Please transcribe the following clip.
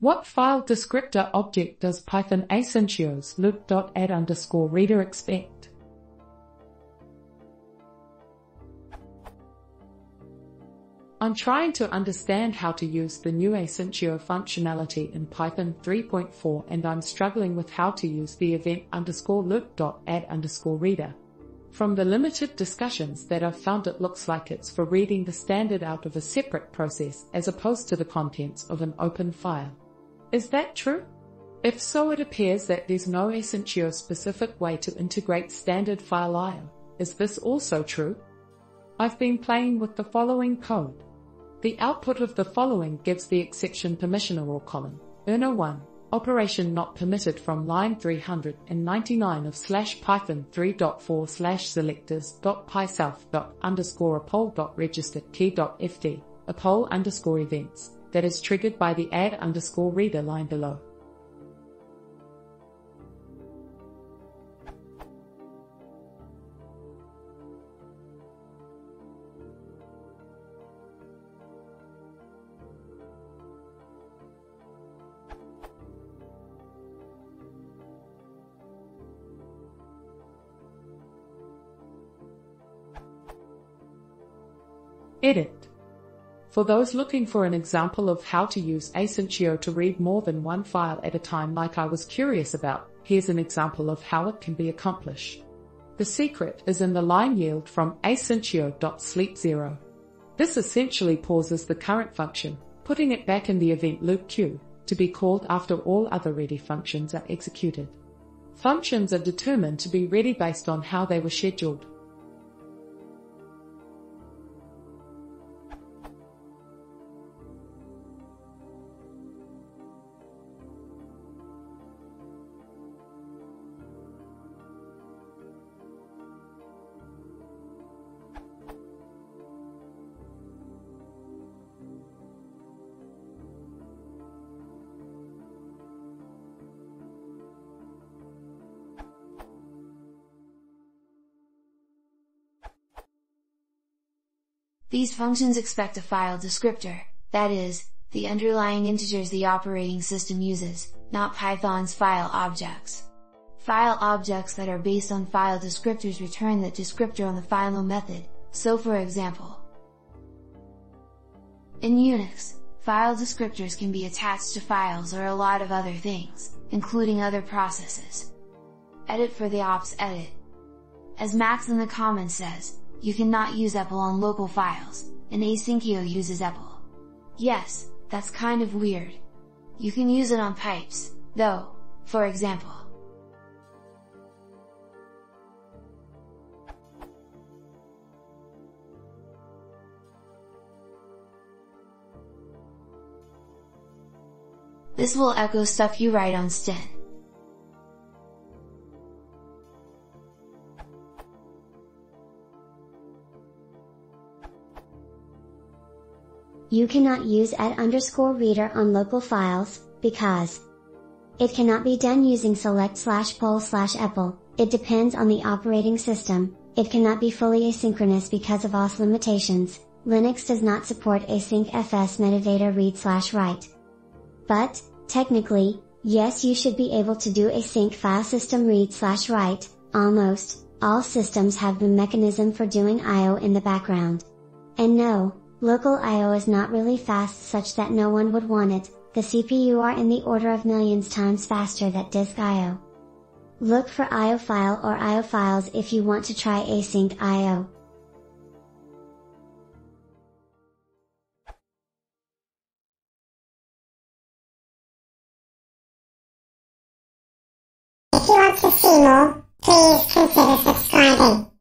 What file descriptor object does Python AsyncIO's loop.add_reader expect? I'm trying to understand how to use the new AsyncIO functionality in Python 3.4 and I'm struggling with how to use the event_loop.add_reader. From the limited discussions that I've found, it looks like it's for reading the standard out of a separate process as opposed to the contents of an open file. Is that true? If so, it appears that there's no AsyncIO specific way to integrate standard fileio. Is this also true? I've been playing with the following code. The output of the following gives the exception permissioner or column, earner 1, operation not permitted from line 399 of /python 3.4/selectors.pyself._apol.register_key.fd, apol_events, that is triggered by the add_reader line below. Edit. For those looking for an example of how to use AsyncIO to read more than one file at a time like I was curious about, here's an example of how it can be accomplished. The secret is in the line yield from AsyncIO.sleep0. This essentially pauses the current function, putting it back in the event loop queue, to be called after all other ready functions are executed. Functions are determined to be ready based on how they were scheduled. These functions expect a file descriptor, that is, the underlying integers the operating system uses, not Python's file objects. File objects that are based on file descriptors return that descriptor on the fileio method, so for example, in Unix, file descriptors can be attached to files or a lot of other things, including other processes. Edit for the ops edit. As Max in the comments says, you cannot use EPEL on local files, and AsyncIO uses EPEL. Yes, that's kind of weird. You can use it on pipes, though, for example. This will echo stuff you write on Stin. You cannot use add_reader on local files, because it cannot be done using select/pol/epel, it depends on the operating system, it cannot be fully asynchronous because of OS limitations, Linux does not support asyncfs metadata read/write. But, technically, yes, you should be able to do async file system read/write, almost all systems have the mechanism for doing I/O in the background. And no, local I/O is not really fast such that no one would want it, the CPU are in the order of millions times faster than disk I/O. Look for IO file or IO files if you want to try async I/O. If you want to see more, please consider subscribing.